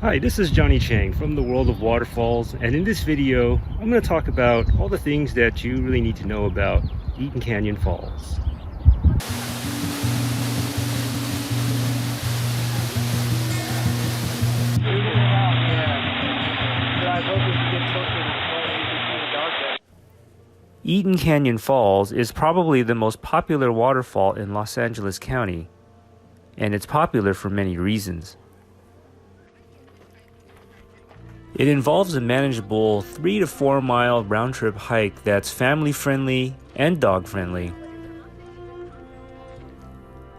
Hi, this is Johnny Chang from the World of Waterfalls, and in this video I'm going to talk about all the things that you really need to know about Eaton Canyon Falls. Eaton Canyon Falls is probably the most popular waterfall in Los Angeles County, and it's popular for many reasons. It involves a manageable 3 to 4 mile round-trip hike that's family-friendly and dog-friendly.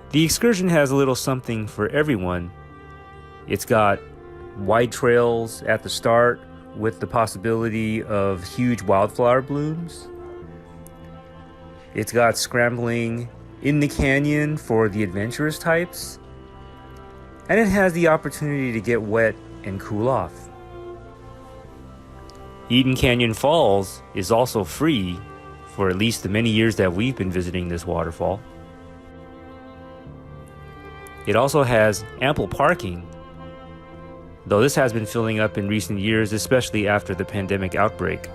The excursion has a little something for everyone. It's got wide trails at the start with the possibility of huge wildflower blooms. It's got scrambling in the canyon for the adventurous types. And it has the opportunity to get wet and cool off. Eaton Canyon Falls is also free for at least the many years that we've been visiting this waterfall. It also has ample parking, though this has been filling up in recent years, especially after the pandemic outbreak.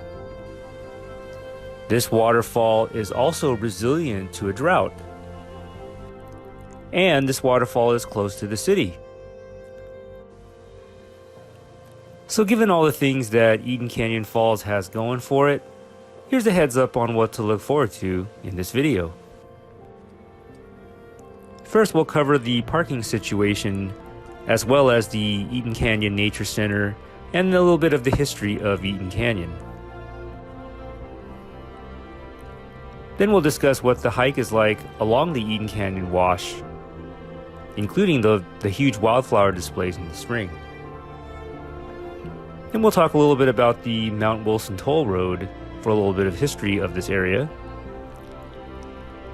This waterfall is also resilient to a drought, and this waterfall is close to the city. So given all the things that Eaton Canyon Falls has going for it, here's a heads up on what to look forward to in this video. First, we'll cover the parking situation, as well as the Eaton Canyon Nature Center, and a little bit of the history of Eaton Canyon. Then we'll discuss what the hike is like along the Eaton Canyon Wash, including the huge wildflower displays in the spring. And we'll talk a little bit about the Mount Wilson Toll Road for a little bit of history of this area.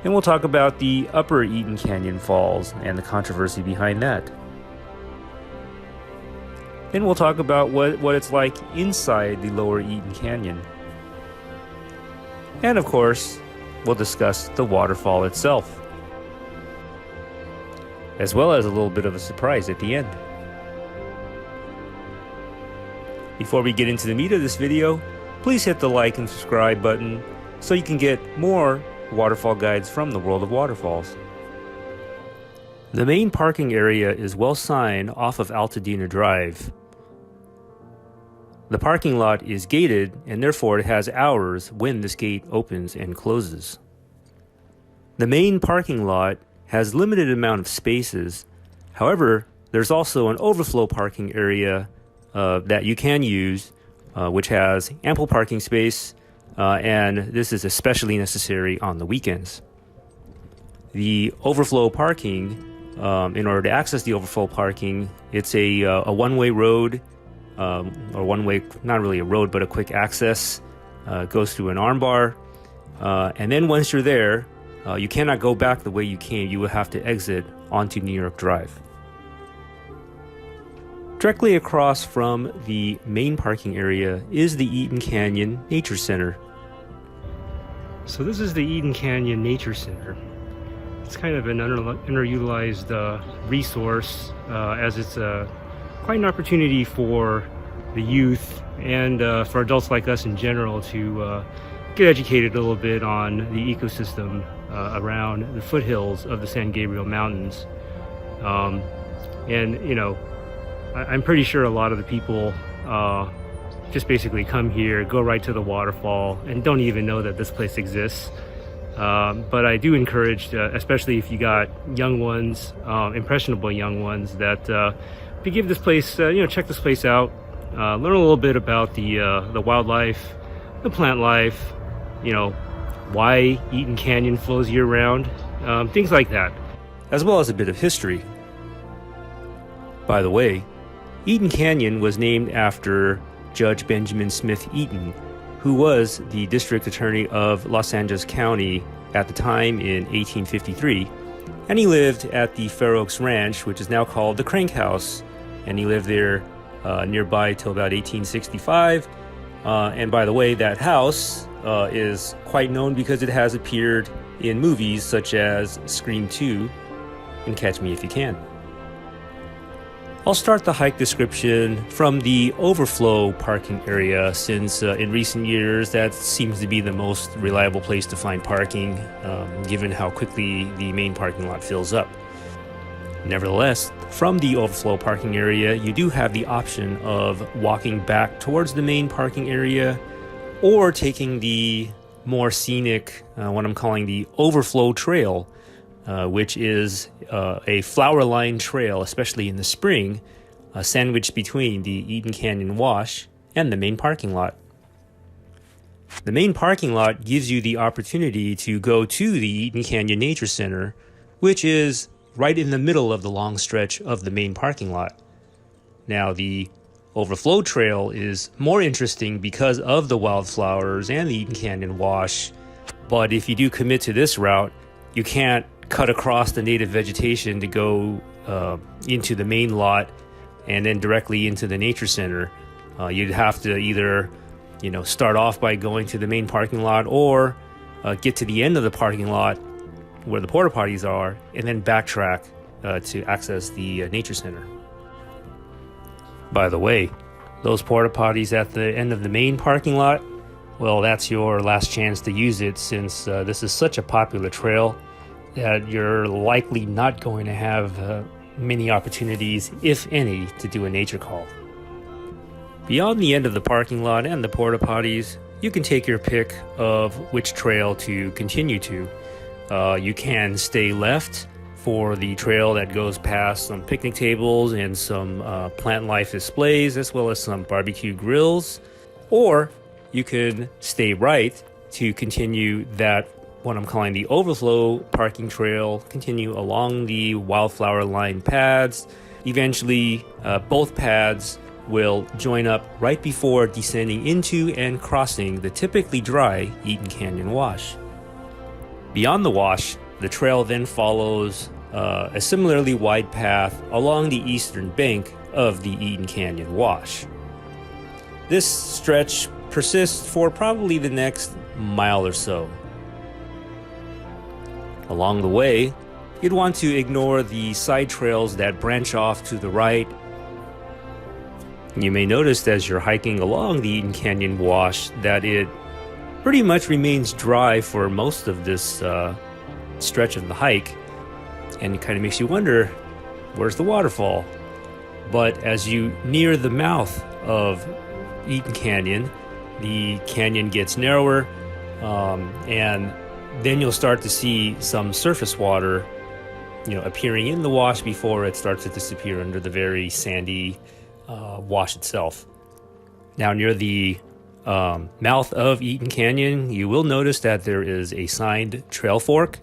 And we'll talk about the Upper Eaton Canyon Falls and the controversy behind that. Then we'll talk about what it's like inside the Lower Eaton Canyon. And of course, we'll discuss the waterfall itself, as well as a little bit of a surprise at the end. Before we get into the meat of this video, please hit the like and subscribe button so you can get more waterfall guides from the World of Waterfalls. The main parking area is well signed off of Altadena Drive. The parking lot is gated, and therefore it has hours when this gate opens and closes. The main parking lot has limited amount of spaces. However, there's also an overflow parking area that you can use, which has ample parking space, and this is especially necessary on the weekends. The overflow parking, in order to access the overflow parking, it's a one-way road, or one-way, not really a road, but a quick access. Goes through an armbar, and then once you're there, you cannot go back the way you came. You will have to exit onto New York Drive. Directly across from the main parking area is the Eaton Canyon Nature Center. So this is the Eaton Canyon Nature Center. It's kind of an underutilized resource, as it's quite an opportunity for the youth and for adults like us in general to get educated a little bit on the ecosystem around the foothills of the San Gabriel Mountains. And you know, I'm pretty sure a lot of the people just basically come here, go right to the waterfall, and don't even know that this place exists. But I do encourage, especially if you got young ones, impressionable young ones, that to give this place, check this place out, learn a little bit about the wildlife, the plant life, why Eaton Canyon flows year-round, things like that, as well as a bit of history. By the way, Eaton Canyon was named after Judge Benjamin Smith Eaton, who was the district attorney of Los Angeles County at the time in 1853. And he lived at the Fair Oaks Ranch, which is now called the Crank House. And he lived there nearby till about 1865. And by the way, that house is quite known because it has appeared in movies such as Scream 2 and Catch Me If You Can. I'll start the hike description from the overflow parking area, since in recent years that seems to be the most reliable place to find parking, given how quickly the main parking lot fills up. Nevertheless, from the overflow parking area, you do have the option of walking back towards the main parking area, or taking the more scenic, what I'm calling the overflow trail, which is a flower-lined trail, especially in the spring, sandwiched between the Eaton Canyon Wash and the main parking lot. The main parking lot gives you the opportunity to go to the Eaton Canyon Nature Center, which is right in the middle of the long stretch of the main parking lot. Now, the overflow trail is more interesting because of the wildflowers and the Eaton Canyon Wash, but if you do commit to this route, you can't cut across the native vegetation to go into the main lot and then directly into the nature center. You'd have to either, start off by going to the main parking lot, or get to the end of the parking lot where the porta potties are, and then backtrack to access the nature center. By the way, those porta potties at the end of the main parking lot, well, that's your last chance to use it, since this is such a popular trail that you're likely not going to have many opportunities, if any, to do a nature call. Beyond the end of the parking lot and the porta potties, you can take your pick of which trail to continue to. You can stay left for the trail that goes past some picnic tables and some plant life displays, as well as some barbecue grills, or you could stay right to continue that, what I'm calling the overflow parking trail, continue along the wildflower lined paths. Eventually, both paths will join up right before descending into and crossing the typically dry Eaton Canyon Wash. Beyond the wash, the trail then follows a similarly wide path along the eastern bank of the Eaton Canyon Wash. This stretch persists for probably the next mile or so. Along the way, you'd want to ignore the side trails that branch off to the right. You may notice as you're hiking along the Eaton Canyon Wash that it pretty much remains dry for most of this stretch of the hike, and it kind of makes you wonder, where's the waterfall? But as you near the mouth of Eaton Canyon, the canyon gets narrower, and then you'll start to see some surface water, appearing in the wash before it starts to disappear under the very sandy wash itself. Now, near the mouth of Eaton Canyon, you will notice that there is a signed trail fork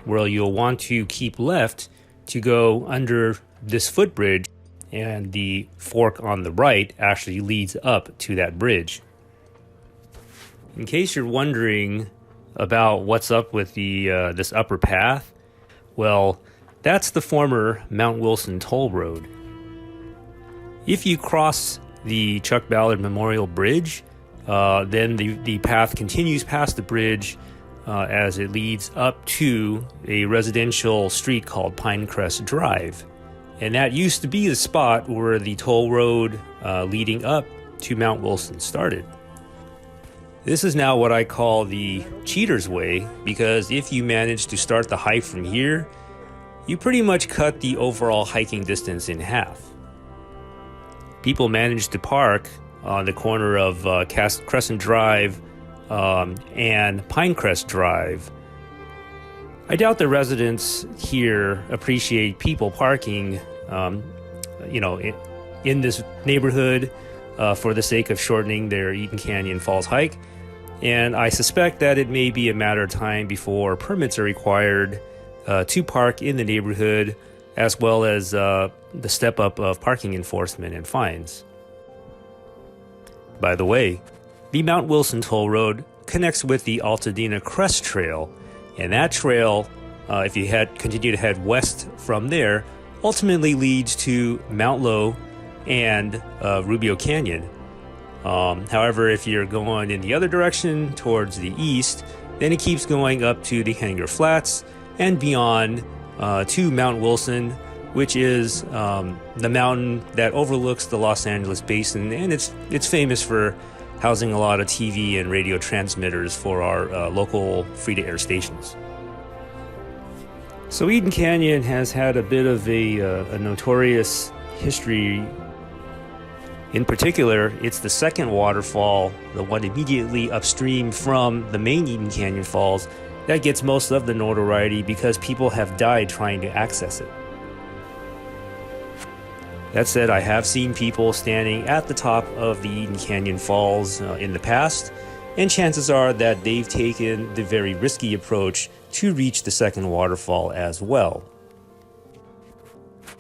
where you'll want to keep left to go under this footbridge, and the fork on the right actually leads up to that bridge. In case you're wondering about what's up with the this upper path, well, that's the former Mount Wilson Toll Road. If you cross the Chuck Ballard Memorial Bridge, then the path continues past the bridge as it leads up to a residential street called Pinecrest Drive. And that used to be the spot where the toll road leading up to Mount Wilson started. This is now what I call the cheater's way, because if you manage to start the hike from here, you pretty much cut the overall hiking distance in half. People manage to park on the corner of Crescent Drive and Pinecrest Drive. I doubt the residents here appreciate people parking, in this neighborhood for the sake of shortening their Eaton Canyon Falls hike. And I suspect that it may be a matter of time before permits are required to park in the neighborhood, as well as the step up of parking enforcement and fines. By the way, the Mount Wilson Toll Road connects with the Altadena Crest Trail, and that trail, if you continue to head west from there, ultimately leads to Mount Lowe and Rubio Canyon. However, if you're going in the other direction towards the east, then it keeps going up to the Hanger Flats and beyond to Mount Wilson, which is the mountain that overlooks the Los Angeles basin, and it's famous for housing a lot of TV and radio transmitters for our local free-to-air stations. So Eaton Canyon has had a bit of a notorious history. In particular, it's the second waterfall, the one immediately upstream from the main Eaton Canyon Falls, that gets most of the notoriety because people have died trying to access it. That said, I have seen people standing at the top of the Eaton Canyon Falls in the past, and chances are that they've taken the very risky approach to reach the second waterfall as well.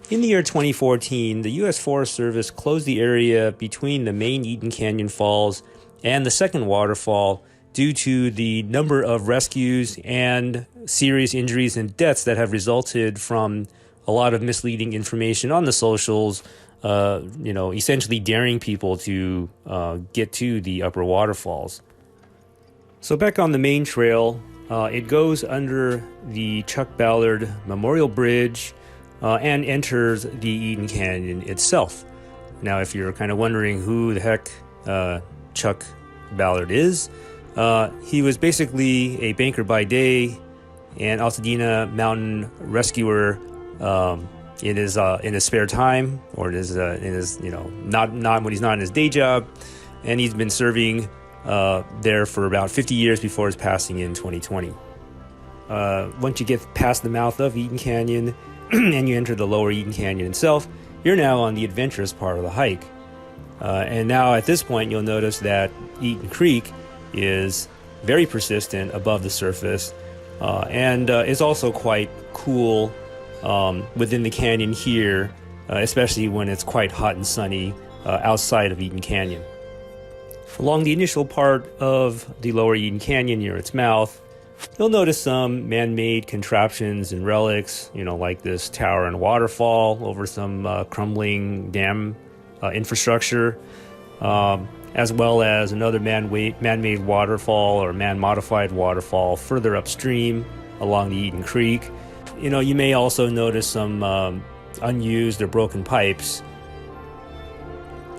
In the year 2014, the U.S. Forest Service closed the area between the main Eaton Canyon Falls and the second waterfall due to the number of rescues and serious injuries and deaths that have resulted from a lot of misleading information on the socials, essentially daring people to get to the upper waterfalls. So back on the main trail, it goes under the Chuck Ballard Memorial Bridge and enters the Eaton Canyon itself. Now, if you're kind of wondering who the heck Chuck Ballard is, he was basically a banker by day and Altadena mountain rescuer in his spare time, or in his not when he's not in his day job, and he's been serving there for about 50 years before his passing in 2020. Once you get past the mouth of Eaton Canyon and you enter the lower Eaton Canyon itself, you're now on the adventurous part of the hike. And now at this point, you'll notice that Eaton Creek is very persistent above the surface, and is also quite cool within the canyon here, especially when it's quite hot and sunny outside of Eaton Canyon. Along the initial part of the lower Eaton Canyon near its mouth, you'll notice some man-made contraptions and relics, like this tower and waterfall over some crumbling dam infrastructure, as well as another man-made waterfall or man-modified waterfall further upstream along the Eaton Creek. You may also notice some unused or broken pipes.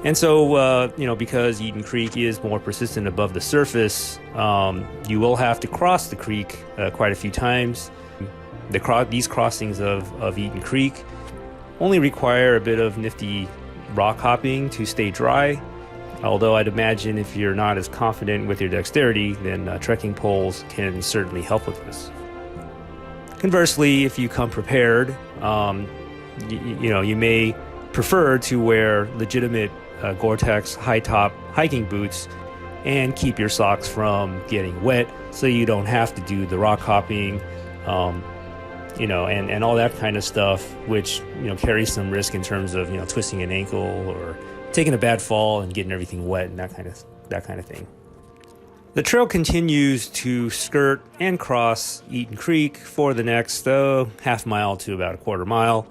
And so, because Eaton Creek is more persistent above the surface, you will have to cross the creek quite a few times. These crossings of Eaton Creek only require a bit of nifty rock hopping to stay dry, although I'd imagine if you're not as confident with your dexterity, then trekking poles can certainly help with this. Conversely, if you come prepared, you may prefer to wear legitimate Gore-Tex high-top hiking boots and keep your socks from getting wet so you don't have to do the rock hopping, and all that kind of stuff, which, carries some risk in terms of, twisting an ankle or taking a bad fall and getting everything wet and that kind of thing. The trail continues to skirt and cross Eaton Creek for the next half mile to about a quarter mile.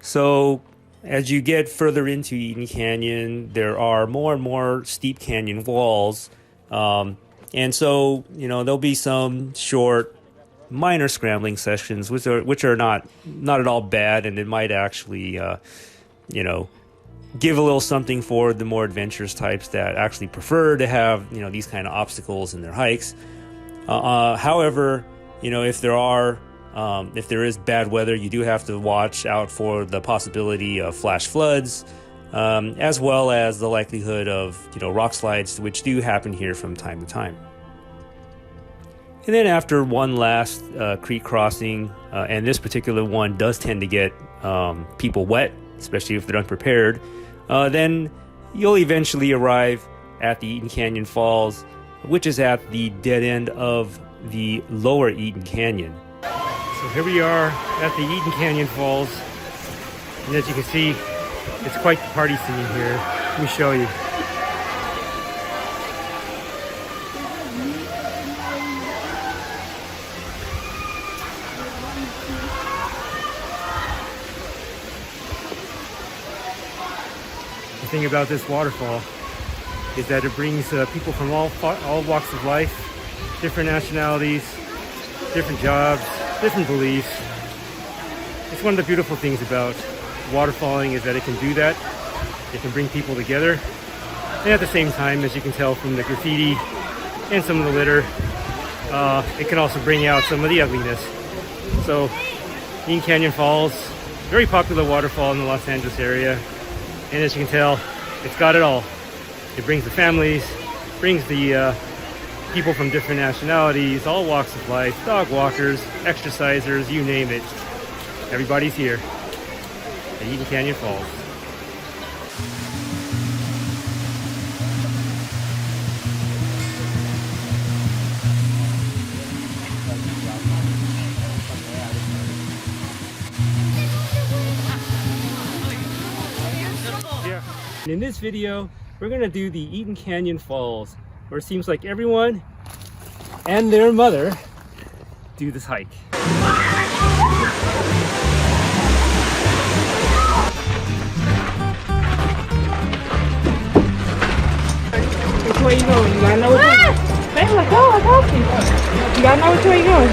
So as you get further into Eaton Canyon, there are more and more steep canyon walls. And so, there'll be some short, minor scrambling sessions, which are not at all bad, and it might actually, give a little something for the more adventurous types that actually prefer to have, these kind of obstacles in their hikes. However, if there is bad weather, you do have to watch out for the possibility of flash floods, as well as the likelihood of, rock slides, which do happen here from time to time. And then after one last creek crossing, and this particular one does tend to get people wet, especially if they're unprepared, then you'll eventually arrive at the Eaton Canyon Falls, which is at the dead end of the lower Eaton Canyon. So here we are at the Eaton Canyon Falls, and as you can see, it's quite the party scene here. Let me show you. The thing about this waterfall is that it brings people from all walks of life, different nationalities, different jobs, different beliefs. it's one of the beautiful things about waterfalling is that it can do that. It can bring people together. And at the same time, as you can tell from the graffiti and some of the litter, it can also bring out some of the ugliness. So, Eaton Canyon Falls, very popular waterfall in the Los Angeles area. And as you can tell, it's got it all. It brings the families, brings the people from different nationalities, all walks of life, dog walkers, exercisers, you name it. Everybody's here at Eaton Canyon Falls. In this video, we're gonna do the Eaton Canyon Falls, where it seems like everyone and their mother do this hike. Which way you going? You gotta know which way. Baby, let's go. I told you. You gotta know which way you're going.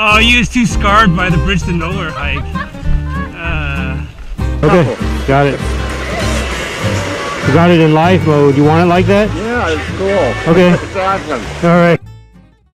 Oh, you was too scarred by the Bridge to Nowhere hike. Okay, got it. You got it in live mode. You want it like that? Yeah, it's cool. Okay. It's awesome. All right.